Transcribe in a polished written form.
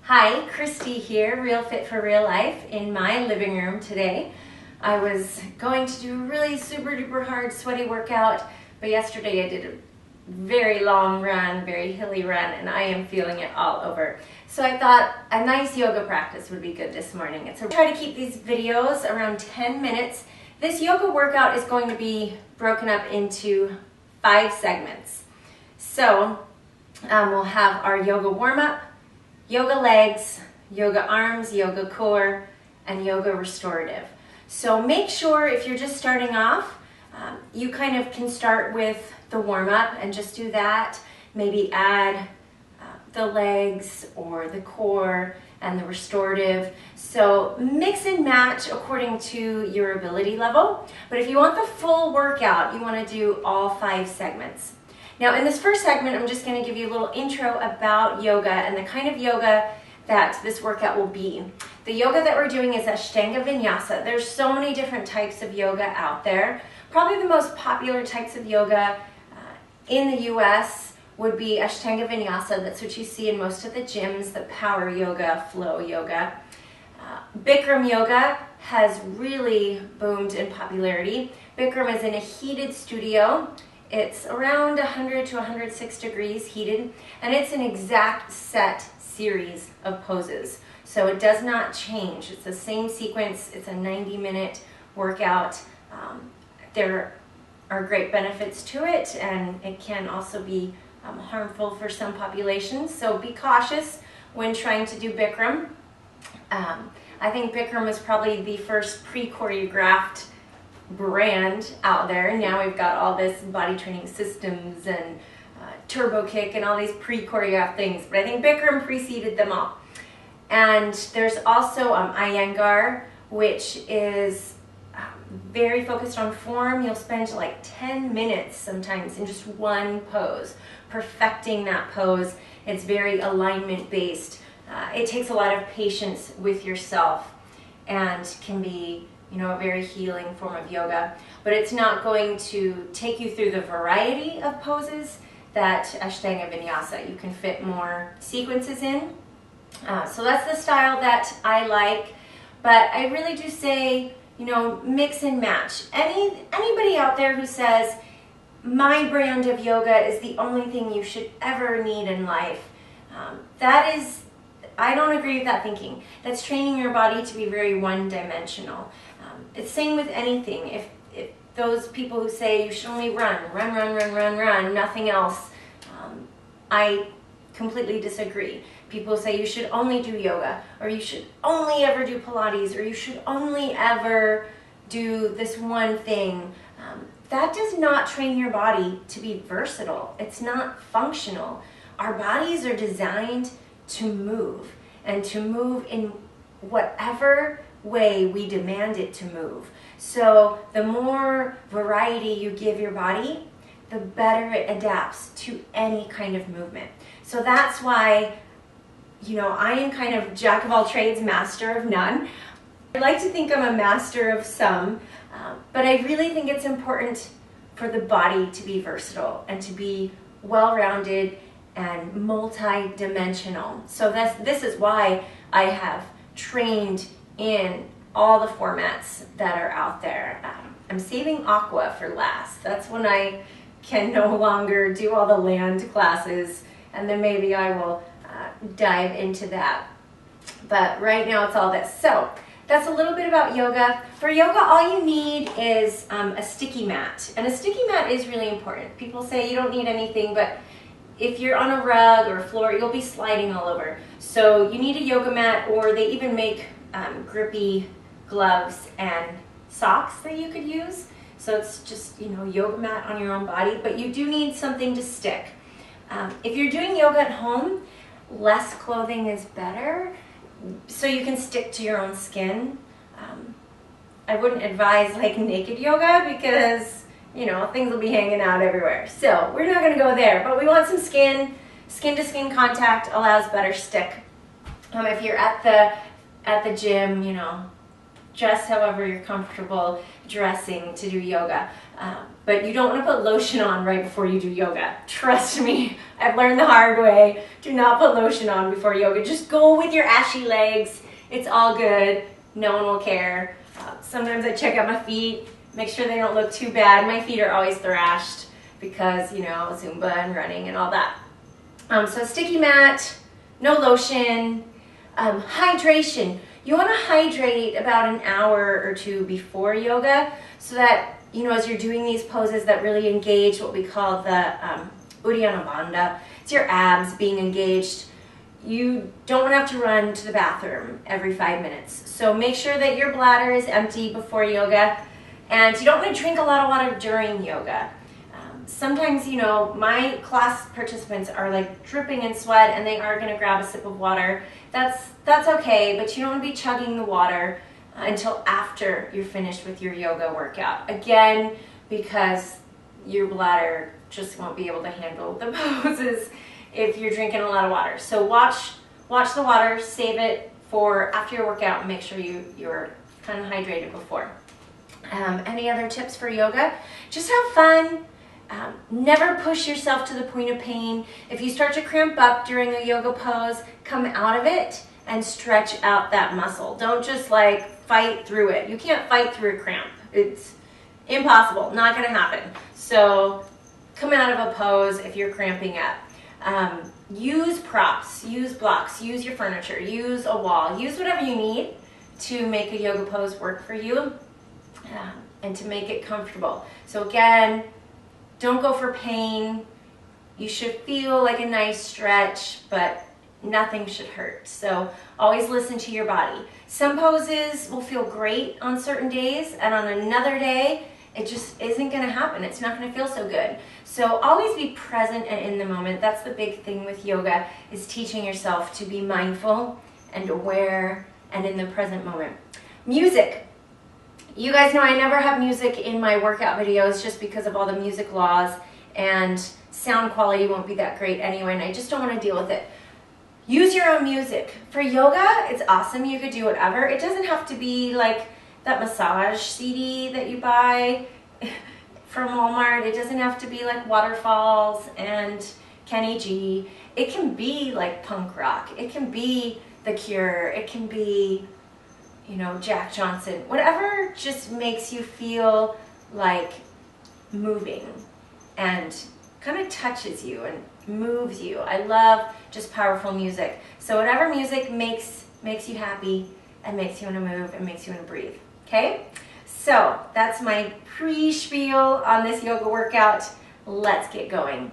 Hi, Christy here, Real Fit for Real Life in my living room today. I was going to do a really super duper hard sweaty workout, but yesterday I did a very long run, very hilly run, and I am feeling it all over. So I thought a nice yoga practice would be good this morning. So try to keep these videos around 10 minutes. This yoga workout is going to be broken up into 5 segments. So we'll have our yoga warm-up, yoga legs, yoga arms, yoga core, and yoga restorative. So make sure if you're just starting off, you kind of can start with the warm-up and just do that. Maybe add the legs or the core and the restorative. So mix and match according to your ability level. But if you want the full workout, you want to do all 5 segments. Now in this first segment, I'm just going to give you a little intro about yoga and the kind of yoga that this workout will be. The yoga that we're doing is Ashtanga Vinyasa. There's so many different types of yoga out there. Probably the most popular types of yoga in the US would be Ashtanga Vinyasa. That's what you see in most of the gyms, the power yoga, flow yoga. Bikram yoga has really boomed in popularity. Bikram is in a heated studio. It's around 100 to 106 degrees heated, and it's an exact set series of poses. So it does not change. It's the same sequence. It's a 90-minute workout. There are great benefits to it, and it can also be harmful for some populations. So be cautious when trying to do Bikram. I think Bikram was probably the first pre-choreographed brand out there. Now we've got all this body training systems and turbo kick and all these pre-choreographed things, but I think Bikram preceded them all. And there's also Iyengar, which is very focused on form. You'll spend like 10 minutes sometimes in just one pose, perfecting that pose. It's very alignment based. It takes a lot of patience with yourself and can be a very healing form of yoga, but it's not going to take you through the variety of poses that Ashtanga Vinyasa. You can fit more sequences in. So that's the style that I like, but I really do say, mix and match. Anybody out there who says, my brand of yoga is the only thing you should ever need in life, I don't agree with that thinking. That's training your body to be very one-dimensional. It's same with anything. If those people who say you should only run, nothing else, I completely disagree. People say you should only do yoga, or you should only ever do Pilates, or you should only ever do this one thing. That does not train your body to be versatile. It's not functional. Our bodies are designed to move, and to move in whatever way we demand it to move. So the more variety you give your body, the better it adapts to any kind of movement. So that's why, I am kind of jack of all trades, master of none. I like to think I'm a master of some, but I really think it's important for the body to be versatile and to be well-rounded and multi-dimensional. So this is why I have trained in all the formats that are out there. I'm saving aqua for last. That's when I can no longer do all the land classes, and then maybe I will dive into that. But right now it's all this. So that's a little bit about yoga. For yoga, all you need is a sticky mat. And a sticky mat is really important. People say you don't need anything, but if you're on a rug or a floor, you'll be sliding all over. So you need a yoga mat, or they even make grippy gloves and socks that you could use. So it's just, yoga mat on your own body, but you do need something to stick. If you're doing yoga at home, less clothing is better, so you can stick to your own skin. I wouldn't advise like naked yoga because things will be hanging out everywhere. So we're not going to go there, but we want some skin to skin contact allows better stick. If you're at the gym, just however you're comfortable dressing to do yoga. But you don't want to put lotion on right before you do yoga. Trust me, I've learned the hard way. Do not put lotion on before yoga. Just go with your ashy legs. It's all good. No one will care. Sometimes I check out my feet, make sure they don't look too bad. My feet are always thrashed because, you know, Zumba and running and all that. So sticky mat, no lotion, hydration. You want to hydrate about an hour or two before yoga so that, you know, as you're doing these poses that really engage what we call the Uddiyana Bandha, it's your abs being engaged. You don't want to have to run to the bathroom every 5 minutes. So make sure that your bladder is empty before yoga, and you don't want to drink a lot of water during yoga. Sometimes, you know, my class participants are like dripping in sweat and they are going to grab a sip of water. That's okay, but you don't want to be chugging the water until after you're finished with your yoga workout. Again, because your bladder just won't be able to handle the poses if you're drinking a lot of water. So watch the water, save it for after your workout, and make sure you're kind of hydrated before. Any other tips for yoga? Just have fun. Never push yourself to the point of pain. If you start to cramp up during a yoga pose, come out of it and stretch out that muscle. Don't just like fight through it. You can't fight through a cramp. It's impossible, not gonna happen. So come out of a pose if you're cramping up. Use props, use blocks, use your furniture, use a wall, use whatever you need to make a yoga pose work for you and to make it comfortable. So again, don't go for pain. You should feel like a nice stretch, but nothing should hurt. So always listen to your body. Some poses will feel great on certain days, and on another day, it just isn't gonna happen. It's not gonna feel so good. So always be present and in the moment. That's the big thing with yoga, is teaching yourself to be mindful and aware and in the present moment. Music. You guys know I never have music in my workout videos just because of all the music laws, and sound quality won't be that great anyway, and I just don't want to deal with it. Use your own music. For yoga, it's awesome. You could do whatever. It doesn't have to be like that massage CD that you buy from Walmart. It doesn't have to be like Waterfalls and Kenny G. It can be like punk rock. It can be The Cure. It can be, you know, Jack Johnson. Whatever just makes you feel like moving and kind of touches you and moves you. I love just powerful music. So whatever music makes you happy and makes you want to move and makes you want to breathe. Okay? So that's my pre-spiel on this yoga workout. Let's get going.